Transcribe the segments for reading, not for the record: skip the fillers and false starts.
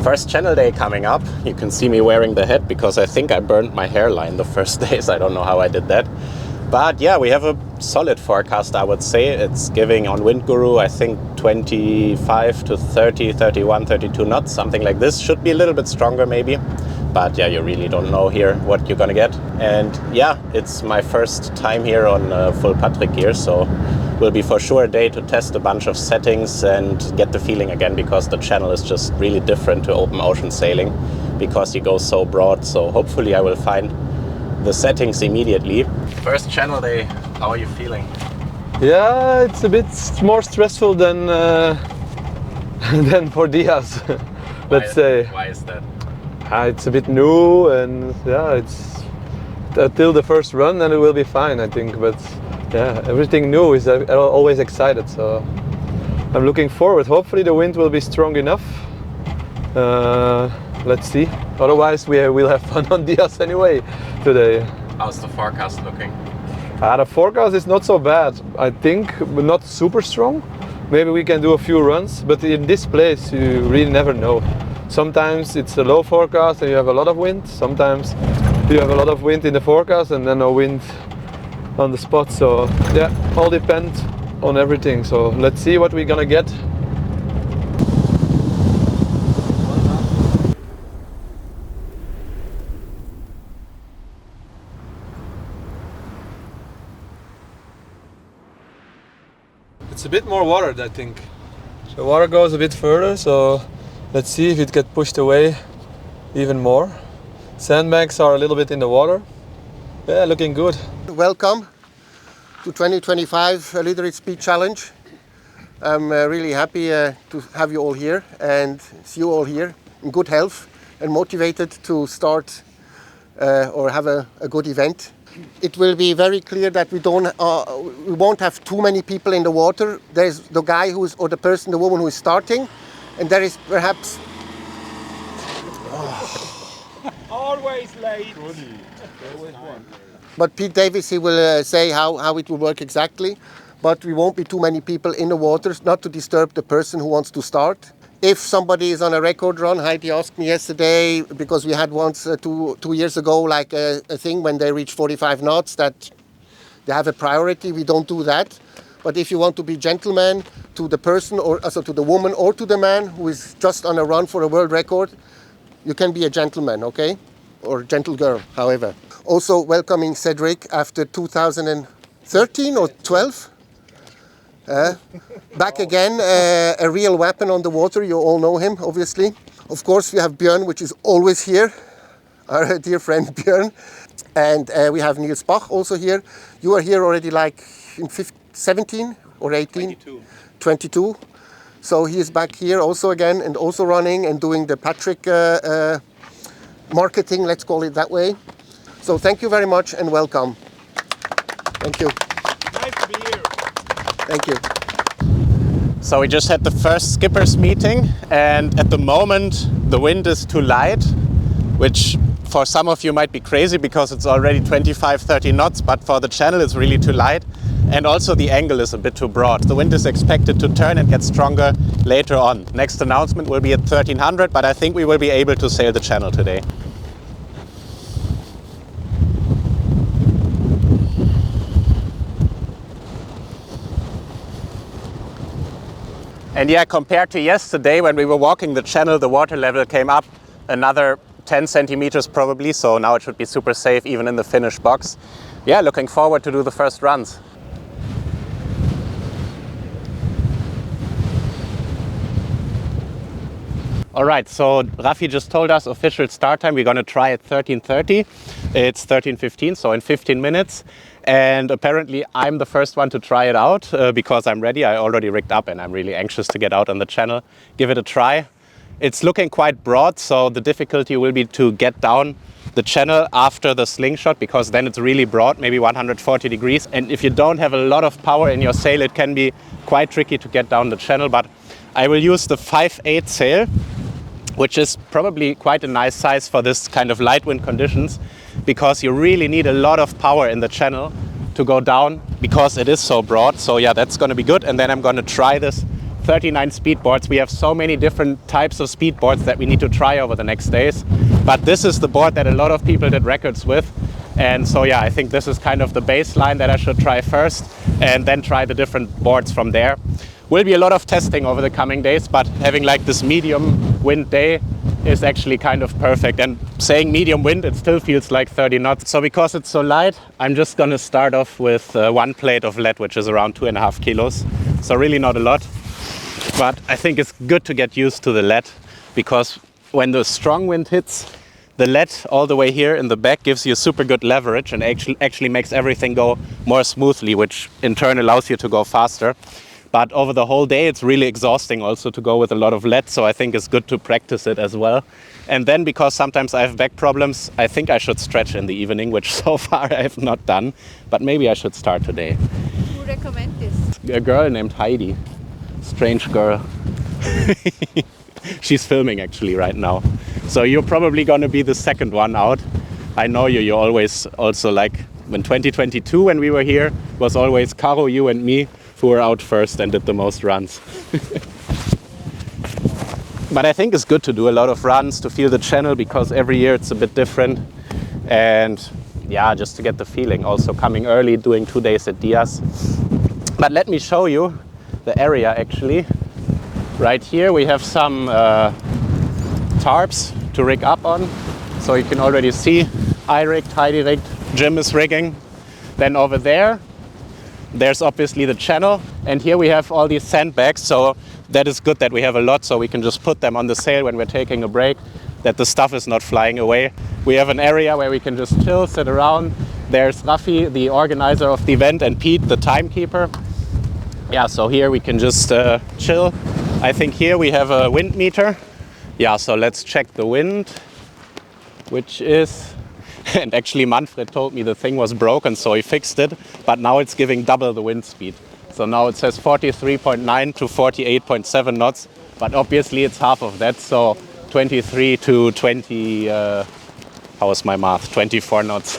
First channel day coming up. You can see me wearing the hat because I think I burned my hairline the first days. I don't know how I did that. But yeah, we have a solid forecast, I would say. It's giving on Wind Guru, I think 25 to 30, 31, 32 knots, something like this. Should be a little bit stronger maybe. But yeah, you really don't know here what you're gonna get. And yeah, it's my first time here on full Patrik gear, so will be for sure a day to test a bunch of settings and get the feeling again, because the channel is just really different to open ocean sailing because you go so broad. So hopefully I will find the settings immediately. First channel day, how are you feeling? Yeah, it's a bit more stressful than than for Diaz, let's say. Why is that? It's a bit new, and yeah, it's until the first run, and it will be fine, I think. But yeah, everything new is always excited, so I'm looking forward. Hopefully the wind will be strong enough. Let's see. Otherwise we will have fun on Diaz anyway today. How's the forecast looking? The forecast is not so bad, I think, but not super strong. Maybe we can do a few runs, but in this place you really never know. Sometimes it's a low forecast and you have a lot of wind. Sometimes you have a lot of wind in the forecast and then no wind on the spot. So yeah, all depends on everything. So let's see what we're gonna get. It's a bit more water, I think. The water goes a bit further, so let's see if it gets pushed away even more. Sandbanks are a little bit in the water. Yeah, looking good. Welcome to 2025 Lüderitz Speed Challenge. I'm really happy to have you all here and see you all here in good health and motivated to start or have a good event. It will be very clear that we won't have too many people in the water. There's the guy or the person, the woman who is starting, and there is perhaps always late. But Pete Davis, he will say how it will work exactly. But we won't be too many people in the waters, not to disturb the person who wants to start. If somebody is on a record run, Heidi asked me yesterday, because we had once 2 years ago, like a thing when they reach 45 knots, that they have a priority. We don't do that. But if you want to be gentleman to the person, or also to the woman or to the man who is just on a run for a world record, you can be a gentleman, okay? Or gentle girl, however. Also welcoming Cedric after 2013 or 12. Back again, a real weapon on the water. You all know him, obviously. Of course, we have Björn, which is always here, our dear friend Björn. And we have Nils Bach also here. You are here already like in 17 or 18? 22. So he is back here also again, and also running and doing the Patrik marketing, let's call it that way. So thank you very much and welcome. Thank you. Nice to be here. Thank you. So we just had the first skippers meeting, and at the moment the wind is too light, which for some of you might be crazy because it's already 25-30 knots, but for the channel it's really too light. And also the angle is a bit too broad. The wind is expected to turn and get stronger later on. Next announcement will be at 1300, but I think we will be able to sail the channel today. And yeah, compared to yesterday when we were walking the channel, the water level came up another 10 centimeters probably, so now it should be super safe even in the finished box. Yeah, looking forward to do the first runs. All right, so Rafi just told us official start time. We're going to try at 13:30. It's 13:15, so in 15 minutes. And apparently I'm the first one to try it out because I'm ready. I already rigged up and I'm really anxious to get out on the channel, give it a try. It's looking quite broad, so the difficulty will be to get down the channel after the slingshot, because then it's really broad, maybe 140 degrees. And if you don't have a lot of power in your sail, it can be quite tricky to get down the channel. But I will use the 5/8 sail, which is probably quite a nice size for this kind of light wind conditions, because you really need a lot of power in the channel to go down because it is so broad. So yeah, that's going to be good. And then I'm going to try this 39 speed boards. We have so many different types of speed boards that we need to try over the next days. But this is the board that a lot of people did records with. And so yeah, I think this is kind of the baseline that I should try first and then try the different boards from there. Will be a lot of testing over the coming days, but having like this medium wind day is actually kind of perfect. And saying medium wind, it still feels like 30 knots. So because it's so light, I'm just gonna start off with one plate of lead, which is around 2.5 kilos. So really not a lot, but I think it's good to get used to the lead, because when the strong wind hits, the lead all the way here in the back gives you super good leverage and actually makes everything go more smoothly, which in turn allows you to go faster. But over the whole day, it's really exhausting also to go with a lot of lead, so I think it's good to practice it as well. And then, because sometimes I have back problems, I think I should stretch in the evening, which so far I have not done, but maybe I should start today. Who recommend this? A girl named Heidi. Strange girl. She's filming actually right now. So you're probably gonna be the second one out. I know you always also like, in 2022 when we were here, was always Caro, you and me who were out first and did the most runs. But I think it's good to do a lot of runs to feel the channel, because every year it's a bit different. And yeah, just to get the feeling. Also coming early, doing 2 days at Diaz. But let me show you the area actually. Right here we have some tarps to rig up on. So you can already see I rigged, Heidi rigged, Jim is rigging. Then over there, there's obviously the channel. And here we have all these sandbags. So that is good that we have a lot, so we can just put them on the sail when we're taking a break, that the stuff is not flying away. We have an area where we can just chill, sit around. There's Rafi, the organizer of the event, and Pete, the timekeeper. Yeah, so here we can just chill. I think here we have a wind meter. Yeah, so let's check the wind, which is, and actually Manfred told me the thing was broken, so he fixed it, but now it's giving double the wind speed. So now it says 43.9 to 48.7 knots, but obviously it's half of that, so 23 to 20, how was my math, 24 knots.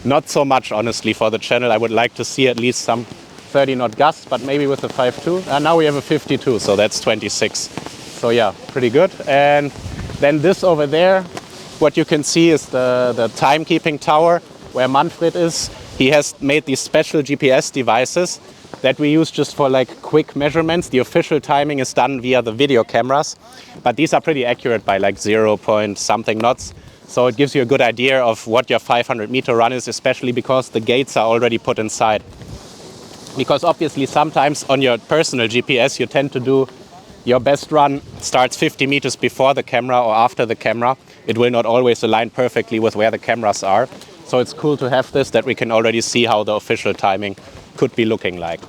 Not so much, honestly, for the channel. I would like to see at least some 30 knot gusts, but maybe with a 5.2. And now we have a 52, so that's 26. So yeah, pretty good. And then this over there, what you can see is the timekeeping tower where Manfred is. He has made these special GPS devices that we use just for like quick measurements. The official timing is done via the video cameras, but these are pretty accurate by like 0 point something knots. So it gives you a good idea of what your 500 meter run is, especially because the gates are already put inside. Because obviously sometimes on your personal GPS you tend to do your best run starts 50 meters before the camera or after the camera. It will not always align perfectly with where the cameras are. So it's cool to have this, that we can already see how the official timing could be looking like.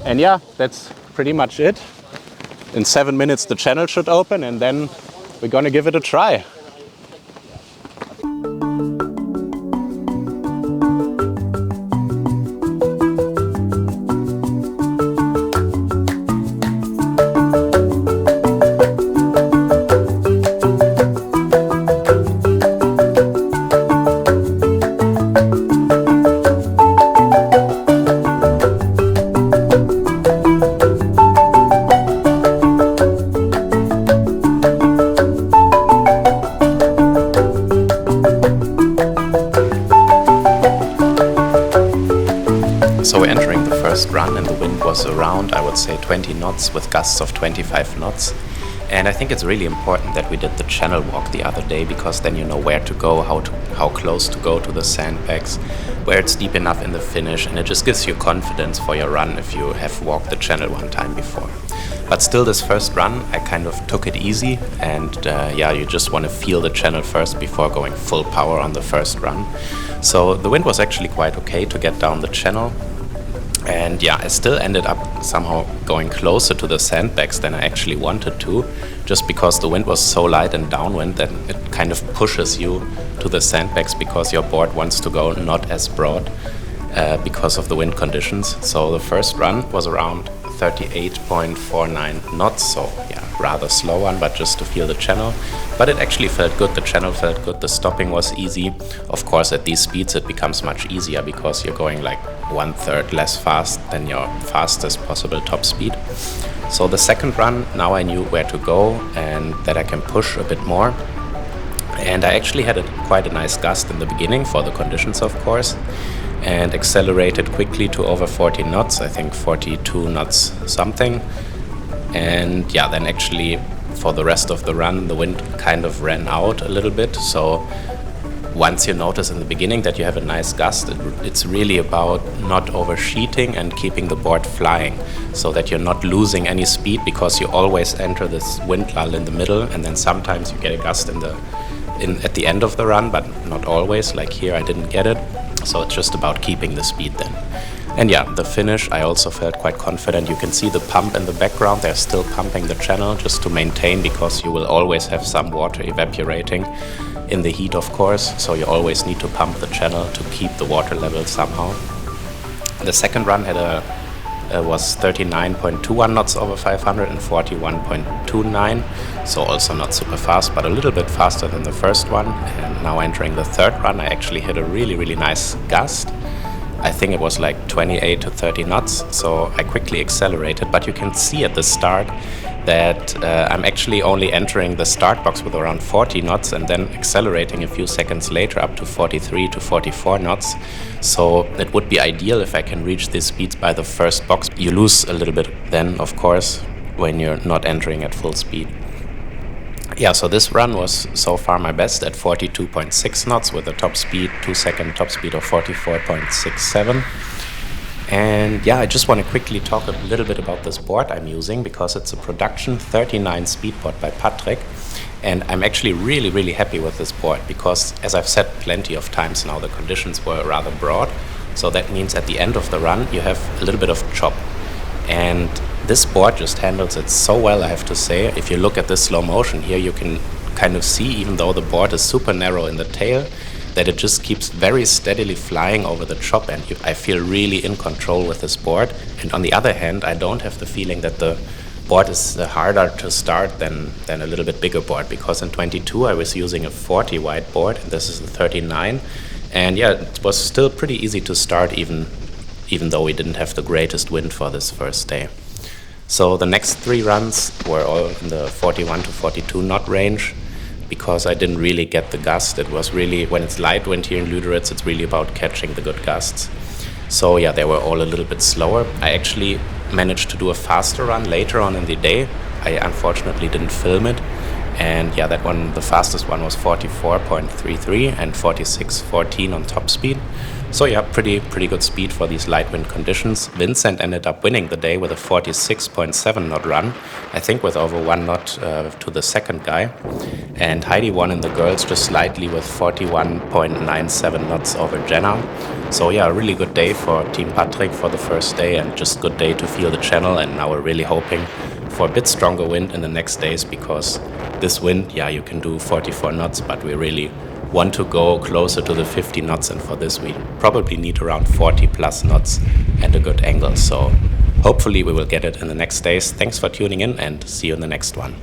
And yeah, that's pretty much it. In 7 minutes the channel should open, and then we're gonna give it a try. So we're entering the first run, and the wind was around, I would say, 20 knots with gusts of 25 knots. And I think it's really important that we did the channel walk the other day, because then you know where to go, how close to go to the sandbags, where it's deep enough in the finish, and it just gives you confidence for your run if you have walked the channel one time before. But still, this first run, I kind of took it easy, and yeah, you just want to feel the channel first before going full power on the first run. So the wind was actually quite okay to get down the channel. And yeah, I still ended up somehow going closer to the sandbags than I actually wanted to, just because the wind was so light and downwind that it kind of pushes you to the sandbags, because your board wants to go not as broad because of the wind conditions. So the first run was around 38.49 knots, so yeah, rather slow one, but just to feel the channel. But it actually felt good, the channel felt good, the stopping was easy. Of course, at these speeds it becomes much easier because you're going like 1/3 less fast than your fastest possible top speed. So the second run, now I knew where to go and that I can push a bit more. And I actually had quite a nice gust in the beginning for the conditions, of course, and accelerated quickly to over 40 knots, I think 42 knots something. And yeah, then actually for the rest of the run, the wind kind of ran out a little bit. So once you notice in the beginning that you have a nice gust, it's really about not oversheeting and keeping the board flying so that you're not losing any speed, because you always enter this wind lull in the middle, and then sometimes you get a gust at the end of the run, but not always. Like here I didn't get it, so it's just about keeping the speed then. And yeah, the finish, I also felt quite confident. You can see the pump in the background, they're still pumping the channel just to maintain, because you will always have some water evaporating in the heat, of course, so you always need to pump the channel to keep the water level somehow. The second run was 39.21 knots over 500 and 41.29, so also not super fast, but a little bit faster than the first one. And now entering the third run, I actually hit a really nice gust. I think it was like 28 to 30 knots, so I quickly accelerated, but you can see at the start that I'm actually only entering the start box with around 40 knots and then accelerating a few seconds later up to 43 to 44 knots. So it would be ideal if I can reach these speeds by the first box. You lose a little bit then, of course, when you're not entering at full speed. Yeah, so this run was so far my best at 42.6 knots with a top speed, 2-second top speed of 44.67. And yeah, I just want to quickly talk a little bit about this board I'm using, because it's a production 39 speed board by Patrik. And I'm actually really happy with this board, because as I've said plenty of times now, the conditions were rather broad. So that means at the end of the run, you have a little bit of chop. And this board just handles it so well, I have to say. If you look at this slow motion here, you can kind of see, even though the board is super narrow in the tail, that it just keeps very steadily flying over the chop, and I feel really in control with this board. And on the other hand, I don't have the feeling that the board is harder to start than a little bit bigger board, because in 22 I was using a 40 wide board and this is a 39. And yeah, it was still pretty easy to start, even though we didn't have the greatest wind for this first day. So the next 3 runs were all in the 41 to 42 knot range, because I didn't really get the gust. It was really, when it's light wind here in Lüderitz, it's really about catching the good gusts. So yeah, they were all a little bit slower. I actually managed to do a faster run later on in the day. I unfortunately didn't film it. And yeah, that one, the fastest one was 44.33 and 46.14 on top speed. So yeah, pretty good speed for these light wind conditions. Vincent ended up winning the day with a 46.7 knot run, I think with over 1 knot to the second guy. And Heidi won in the girls just slightly with 41.97 knots over Jenna. So yeah, a really good day for Team Patrik for the first day, and just good day to feel the channel. And now we're really hoping for a bit stronger wind in the next days, because this wind, yeah, you can do 44 knots, but we really want to go closer to the 50 knots, and for this we probably need around 40 plus knots and a good angle. So hopefully we will get it in the next days. Thanks for tuning in, and see you in the next one.